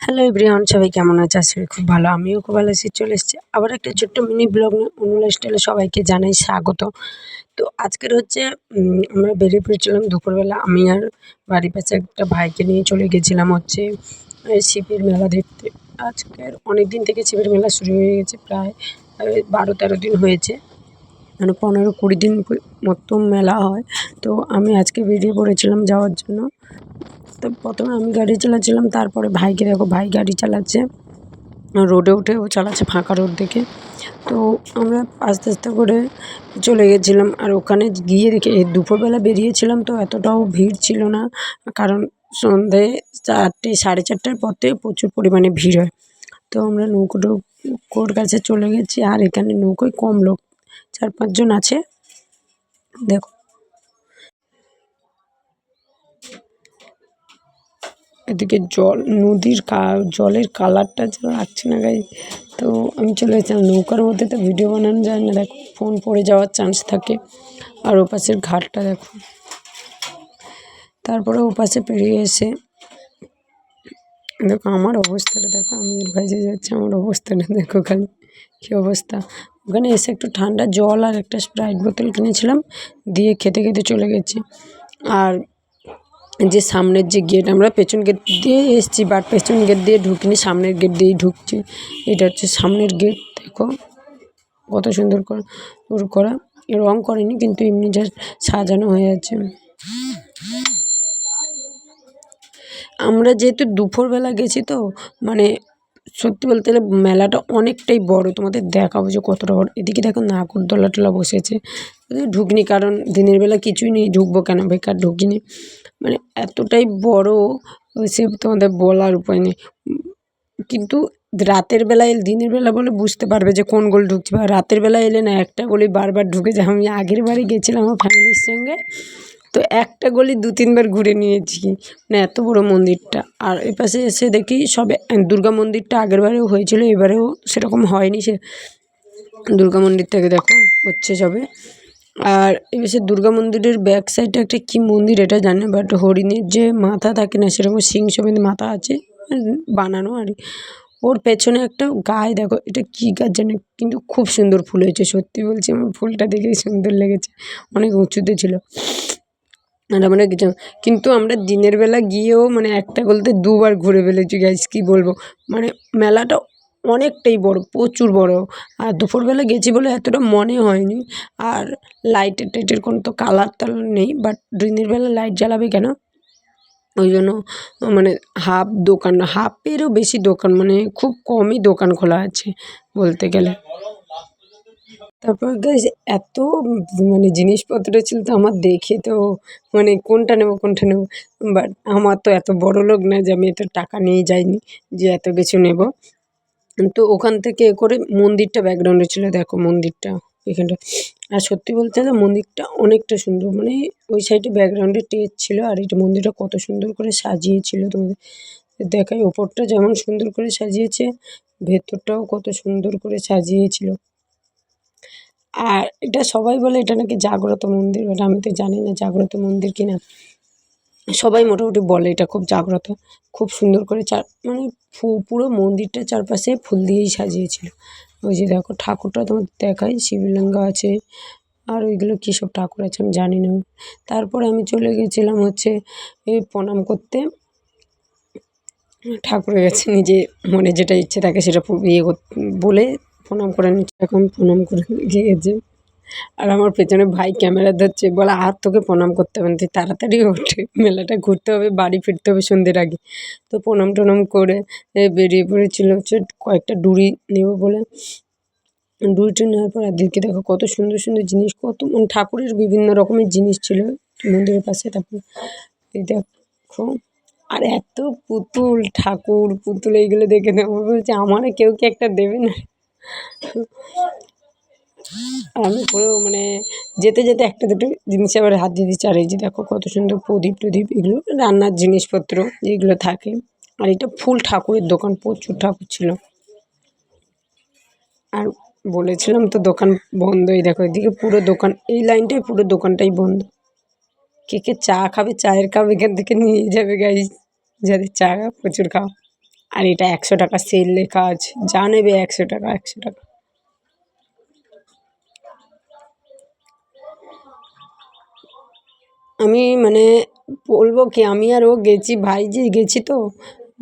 Hello everyone, সবাই কেমন আছে? আশা করি খুব ভালো। আমিও খুব ভালো আছি। চলে এসেছি আবার একটা ছোট্ট মিনি ব্লগ নিয়ে। অন্য লাইফস্টাইলে সবাইকে জানাই স্বাগত। তো আজকের হচ্ছে আমরা বেরিয়ে পড়েছিলাম দুপুরবেলা। আমি আর বাড়ির পাশে একটা ভাইকে নিয়ে চলে গেছিলাম হচ্ছে শিবের মেলা দেখতে। আজকের অনেক দিন থেকে শিবের মেলা শুরু হয়ে গেছে, প্রায় 12-13 দিন হয়েছে, মানে 15-20 দিন মতো মেলা হয়। তো আমি আজকে বেরিয়ে পড়েছিলাম যাওয়ার জন্য। তো প্রথমে আমি গাড়ি চালাচ্ছিলাম, তারপরে ভাইকে দেখো, ভাই গাড়ি চালাচ্ছে, রোডে উঠে ও চালাচ্ছে ফাঁকা রোড দেখে। তো আমরা আস্তে আস্তে করে চলে গেছিলাম। আর ওখানে গিয়ে দেখে দুপুরবেলা বেরিয়েছিলাম, তো এতটাও ভিড় ছিল না, কারণ সন্ধে 4টে 4:30টার পর থেকে প্রচুর পরিমাণে ভিড় হয়। তো আমরা নৌকোর কাছে চলে গেছি। আর এখানে নৌকোয় কম লোক, 4-5 জন আছে। দেখো এদিকে নদীর জলের কালারটা যা লাগছে না গাইস। তো আমি চলে গেছিলাম নৌকার মধ্যে। তো ভিডিও বানানো যায় না, দেখো ফোন পড়ে যাওয়ার চান্স থাকে। আর ওপাশের ঘাটটা দেখো। তারপরে ওপাশে পেরিয়ে এসে দেখো আমার অবস্থাটা, দেখো আমি ভেসে যাচ্ছি, আমার অবস্থাটা দেখো খালি কী অবস্থা। ওখানে এসে একটু ঠান্ডা জল আর একটা স্প্রাইট বোতল কিনেছিলাম, দিয়ে খেতে খেতে চলে গেছি। আর যে সামনের যে গেট, আমরা পেছন গেট দিয়ে এসেছি, বাট পেছন গেট দিয়ে ঢুকিনি, সামনের গেট দিয়েই ঢুকছি। এটা হচ্ছে সামনের গেট। দেখো কত সুন্দর করা, রং করেনি, কিন্তু এমনি জাস্ট সাজানো হয়ে আছে। আমরা যেহেতু দুপুরবেলা গেছি, তো মানে সত্যি বলতে গেলে মেলাটা অনেকটাই বড়। তোমাদের দেখাবো যে কতটা বড়। এদিকে দেখো নাগরদোলা টোলা বসেছে, ঢুকিনি, কারণ দিনের বেলা কিছুই নেই, ঢুকবো কেন, বেকার ঢুকিনি। মানে এতটাই বড়, সে তোমাদের বলার উপায় নেই। কিন্তু রাতের বেলায়, দিনের বেলা বলে বুঝতে পারবে যে কোন গলি ঢুকছে, বা রাতের বেলায় এলে না একটা গলি বারবার ঢুকে যায়। আমি আগের বারে গেছিলাম আমার ফ্যামিলির সঙ্গে, তো একটা গলি 2-3 বার ঘুরে নিয়েছি, মানে এত বড় মন্দিরটা। আর এপাশে এসে দেখি সবে দুর্গা মন্দিরটা আগেরবারেও হয়েছিল, এবারেও সেরকম হয়নি। সে দুর্গা মন্দিরটাকে দেখো হচ্ছে সবে। আর এপাশে দুর্গা মন্দিরের ব্যাক সাইডে একটা কী মন্দির এটা জানি না, বাট হরিণের যে মাথা থাকে না, সেরকম সিং সমেত মাথা আছে, বানানো। আর ওর পেছনে একটা গায়ে দেখো, এটা কী গাছ জানি, কিন্তু খুব সুন্দর ফুল হয়েছে। সত্যি বলছি, আমার ফুলটা দেখেই সুন্দর লেগেছে, অনেক উঁচুতে ছিল। আর আমরা কিছু, কিন্তু আমরা দিনের বেলা গিয়েও মানে একটা বলতে 2 বার ঘুরে ফেলেছি গাইস, কী বলবো। মানে মেলাটা অনেকটাই বড়, প্রচুর বড়। আর দুপুরবেলা গেছি বলে এতটা মনে হয়নি। আর লাইটের কোনো তো কালার টালার নেই, বাট দিনের বেলা লাইট জ্বালাবে কেন, ওই জন্য মানে হাফেরও বেশি দোকান, মানে খুব কমই দোকান খোলা আছে বলতে গেলে। তারপর গাইস এত মানে জিনিসপত্র ছিল, তো আমার দেখে তো মানে কোনটা নেব কোনটা নেব, বাট আমার তো এত বড়লোক না যে আমি এত টাকা নিয়ে যাইনি যে এত কিছু নেব। তো ওখান থেকে করে মন্দিরটা ব্যাকগ্রাউন্ডে ছিল, দেখো মন্দিরটা এখানটা। আর সত্যি বলতে গেলে মন্দিরটা অনেকটা সুন্দর, মানে ওই সাইডে ব্যাকগ্রাউন্ডে স্টেজ ছিল, আর এটা মন্দিরটা কত সুন্দর করে সাজিয়েছিল তোমাদের দেখাই। ওপরটা যেমন সুন্দর করে সাজিয়েছে, ভেতরটাও কত সুন্দর করে সাজিয়েছিল। আর এটা সবাই বলে এটা নাকি জাগ্রত মন্দির, বাট আমি তো জানি না জাগ্রত মন্দির কিনা। সবাই মোটামুটি বলে এটা খুব জাগ্রত, খুব সুন্দর করে মানে পুরো মন্দিরটা চারপাশে ফুল দিয়েই সাজিয়েছিল। ওই যে দেখো ঠাকুরটা তোমাদের দেখাই, শিবলিঙ্গ আছে, আর ওইগুলো কী সব ঠাকুর আছে আমি জানি না। তারপরে আমি চলে গেছিলাম হচ্ছে এই প্রণাম করতে ঠাকুরের কাছে, নিজে মনে যেটা ইচ্ছে থাকে সেটা বলে প্রণাম করে নিচ্ছে। এখন প্রণাম করে গিয়েছে, আর আমার পেছনে ভাই ক্যামেরা ধরছে, বলে আর তোকে প্রণাম করতে হবে না, তুই তাড়াতাড়ি ওঠে, মেলাটা ঘুরতে হবে, বাড়ি ফিরতে হবে সন্ধ্যের আগে। তো প্রণাম টনাম করে বেরিয়ে পড়েছিল হচ্ছে কয়েকটা ডুরি নেব বলে। ডুরিটা নেওয়ার পর একদিকে দেখো কত সুন্দর সুন্দর জিনিস, কত মানে ঠাকুরের বিভিন্ন রকমের জিনিস ছিল মন্দিরের পাশে। তারপর এই দেখো, আর এত পুতুল এইগুলো দেখে না আমার বলছে আমারও কেউ কি একটা দেবে না। আমি পুরো মানে যেতে যেতে একটা দুটো জিনিস আবার হাত দিয়ে দিচ্ছি। আর এই যে দেখো কত সুন্দর প্রদীপ টদীপ, এগুলো রান্নার জিনিসপত্র যেগুলো থাকে। আর এটা ফুল ঠাকুরের দোকান, প্রচুর ঠাকুর ছিল। আর বলেছিলাম তো দোকান বন্ধ, এই দেখো এদিকে পুরো দোকান, এই লাইনটায় পুরো দোকানটাই বন্ধ। কে চা খাবে, চায়ের কাপ এখান থেকে নিয়ে যাবে গাইস, যাদের চা প্রচুর খাওয়া। আর এটা 100 টাকা সেল লেখা আছে, যা নেবে 100 টাকা 100 টাকা। আমি মানে বলবো কি, আমি আর ও গেছি, ভাই যে গেছি তো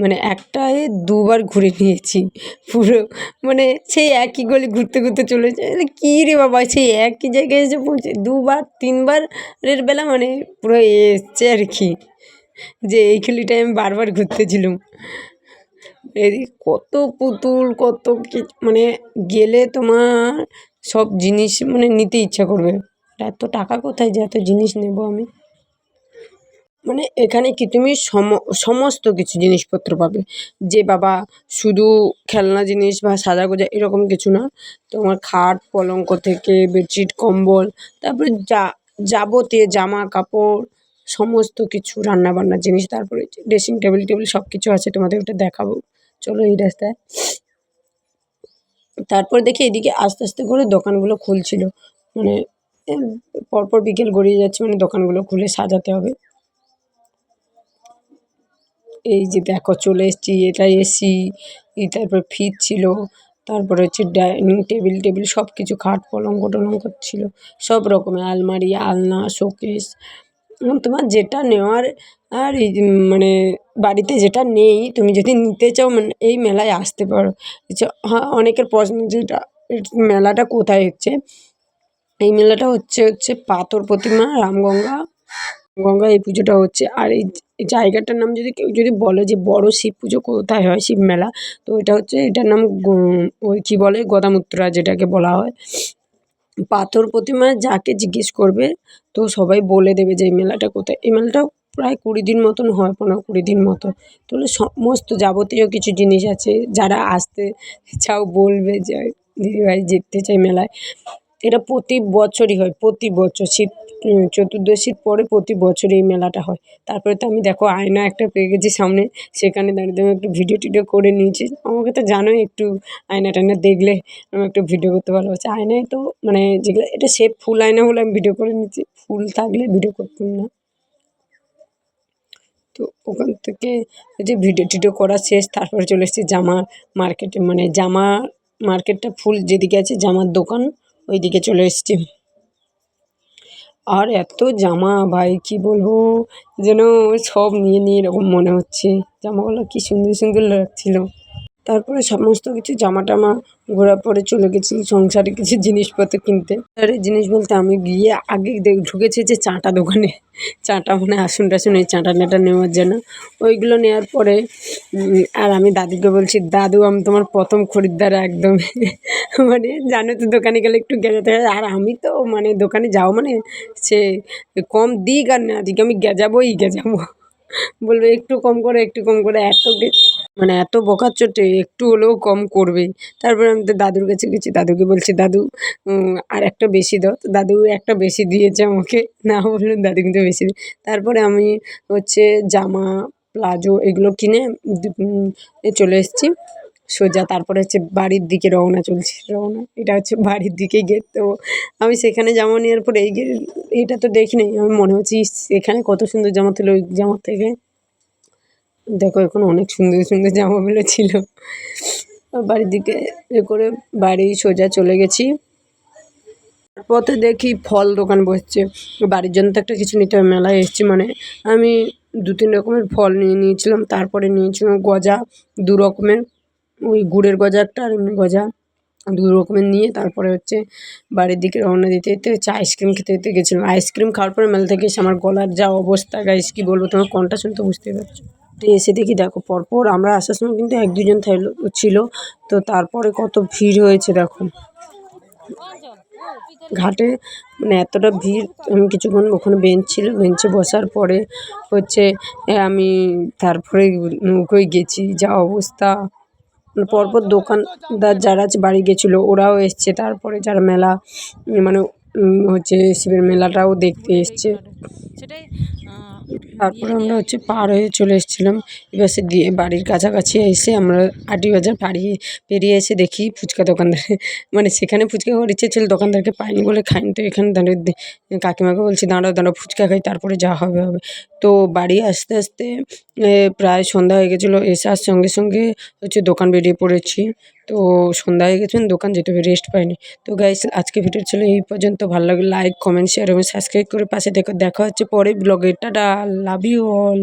মানে একটায় দুবার ঘুরে নিয়েছি পুরো, মানে সেই একই গলি ঘুরতে ঘুরতে চলে যায়, কী রে বাবা সেই একই জায়গায় এসে পৌঁছে, দুবার তিনবারের বেলা মানে পুরো এসছে আর কি, যে এই গলিটায় আমি বারবার ঘুরতেছিলাম। এই কত পুতুল কত কি, মানে গেলে তোমার সব জিনিস মানে নিতে ইচ্ছা করবে, এত টাকা কোথায় যে এত জিনিস নেব আমি। মানে এখানে কি তুমি সমস্ত কিছু জিনিসপত্র পাবে, যে বাবা শুধু খেলনা জিনিস বা সাজাগোজা এরকম কিছু না, তোমার খাট পলঙ্ক থেকে বেডশিট কম্বল, তারপরে যাবতীয় জামা কাপড় সমস্ত কিছু, রান্নাবান্নার জিনিস, তারপরে ড্রেসিং টেবিল টেবিল সব কিছু আছে, তোমাদের ওটা দেখাবো, চলো এই রাস্তায়। তারপর দেখি এদিকে আস্তে আস্তে করে দোকানগুলো খুলছিল, মানে পরপর বিকেল গড়িয়ে যাচ্ছে, মানে দোকানগুলো খুলে সাজাতে হবে। এই যে দেখো চলে এসেছি, এটা এসি, তারপর ফ্রিজ ছিল, তারপরে হচ্ছে ডাইনিং টেবিল টেবিল সব কিছু, খাট পলঙ্ক টলঙ্ক ছিল, সব রকমের আলমারি আলনা শোকেস, এবং তোমার যেটা নেওয়ার আর মানে বাড়িতে যেটা নেই তুমি যদি নিতে চাও মানে এই মেলায় আসতে পারো। হ্যাঁ, অনেকের প্রশ্ন যেটা মেলাটা কোথায় হচ্ছে, এই মেলাটা হচ্ছে পাথর প্রতিমা রামগঙ্গা গঙ্গা এই পুজোটা হচ্ছে। আর এই জায়গাটার নাম যদি কেউ যদি বলে যে বড় শিব পুজো কোথায় হয়, শিব মেলা, তো এটা হচ্ছে, এটার নাম ওই কী বলে গদামুত্রা যেটাকে বলা হয়। পাথর প্রতিমা যাকে জিজ্ঞেস করবে তো সবাই বলে দেবে যে এই মেলাটা কোথায়। এই মেলাটা প্রায় 20 দিন মতন হয়, 15-20 দিন মতো। তাহলে সমস্ত যাবতীয় কিছু জিনিস আছে, যারা আসতে চাও বলবে যে দিদিভাই যেতে চাই মেলায়। এটা প্রতি বছরই হয়, প্রতি বছর শীত চতুর্দশীর পরে প্রতি বছর এই মেলাটা হয়। তারপরে তো আমি দেখো আয়না একটা পেয়ে গেছি সামনে, সেখানে দাঁড়িয়ে আমি একটু ভিডিও টিডিও করে নিয়েছি। আমাকে তো জানোই একটু আয়না টায়না দেখলে আমি একটু ভিডিও করতে ভালোবাসি। আয়নায় তো মানে যেগুলো এটা শেপ ফুল আয়না বলে আমি ভিডিও করে নিচ্ছি, ফুল থাকলে ভিডিও করতাম না। তো ওখান থেকে যে ভিডিও টিডিও করা শেষ, তারপরে চলে এসেছি জামা মার্কেটে, মানে জামা মার্কেটটা ফুল যেদিকে আছে জামার দোকান ওই দিকে চলে এসেছি। আর এত জামা ভাই কি বলবো, যেন সব নিয়ে নিয়ে এরকম মনে হচ্ছে, জামাগুলো কি সুন্দর সুন্দর লাগছিল। তারপরে সমস্ত কিছু জামা টামা ঘোরার পরে চলে গেছি সংসারে কিছু জিনিসপত্র কিনতে। আর এই জিনিস বলতে আমি গিয়ে আগে ঢুকেছি যে চাটা দোকানে, চাটা মানে আসন টাসন এই চাটা নাটা নেওয়ার জন্য। ওইগুলো নেওয়ার পরে আর আমি দাদুকে বলছি, দাদু আমি তোমার প্রথম খরিদ্দার একদম মানে জানো তো দোকানে গেলে একটু গেজাতে হয়, আর আমি তো মানে দোকানে যাও মানে সে কম দিক আর না দিক আমি গেজাবোই গেজাবো, বলবে একটু কম করে একটু কম করে, মানে এত বোকাচোটে একটু হলেও কম করবেই। তারপরে আমি তো দাদুর কাছে গেছি, দাদুকে বলছি দাদু আর একটা বেশি দাও, তো দাদু একটা বেশি দিয়েছে আমাকে, না বললেন দাদু কিন্তু বেশি তারপরে আমি হচ্ছে জামা প্লাজো এগুলো কিনে চলে এসেছি সোজা। তারপরে হচ্ছে বাড়ির দিকে রওনা, এটা হচ্ছে বাড়ির দিকে গেট। তো আমি সেখানে জামা নেওয়ার পরে এইটা তো দেখি নাই, আমার মনে হচ্ছে এখানে কত সুন্দর জামা ছিল, ওই জামার থেকে দেখো এখন অনেক সুন্দর সুন্দর জামাগুলো ছিল। বাড়ির দিকে করে বাড়ি সোজা চলে গেছি। পথে দেখি ফল দোকান বসছে, বাড়ির জন্য তো একটা কিছু নিতে হবে, মেলায় এসেছি মানে। আমি 2-3 রকমের ফল নিয়ে নিয়েছিলাম, তারপরে নিয়েছিলাম গজা 2 রকমের, ওই গুড়ের গজা একটা আর এমনি গজা 2 রকমের নিয়ে তারপরে হচ্ছে বাড়ির দিকে রওনা দিতে দিতে হচ্ছে আইসক্রিম খেতে খেতে গেছিলাম। আইসক্রিম খাওয়ার পরে মেলা থেকে এসে আমার গলার যা অবস্থা গাইস কী বলবো, তোমার কণ্ঠটা শুনে তো বুঝতেই পারছো। তো এসে দেখি দেখো পরপর আমরা আসার সময় কিন্তু 1-2 জন ছিল, তো তারপরে কত ভিড় হয়েছে দেখো ঘাটে, মানে এতটা ভিড়। আমি কিছুক্ষণ ওখানে বেঞ্চ ছিল, বেঞ্চে বসার পরে হচ্ছে আমি তারপরে নৌকোয় গেছি, যা অবস্থা। মানে পরপর দোকানদার যারা বাড়ি গেছিলো ওরাও এসছে, তারপরে যারা মেলা মানে হচ্ছে শিবের মেলাটাও দেখতে এসছে। সেটাই তারপরে আমরা হচ্ছে পার হয়ে চলে এসেছিলাম। এবার সে দিয়ে বাড়ির কাছাকাছি এসে আমরা আটি বাজার পেরিয়ে এসে দেখি ফুচকা দোকানদার মানে সেখানে ফুচকা খাওয়ার ইচ্ছে ছিল, দোকানদারকে পাইনি বলে খাইনি। তো এখানে দাঁড়িয়ে কাকিমাকে বলছি, দাঁড়াও দাঁড়াও ফুচকা খাই, তারপরে যা হবে হবে। তো বাড়ি আসতে আসতে প্রায় সন্ধ্যা হয়ে গেছিলো। আসার সঙ্গে সঙ্গে হচ্ছে দোকান বেরিয়ে পড়েছি। তো সন্ধ্যা হয়ে গেছে, দোকান যেতে হবে, রেস্ট পাইনি। তো গাইস, আজকে ভিডিও ছিল এই পর্যন্ত। ভালো লাগলে লাইক, কমেন্ট, শেয়ার এবং সাবস্ক্রাইব করে পাশে থেকে দেখা হচ্ছে পরে ব্লগে। Tata, love you all.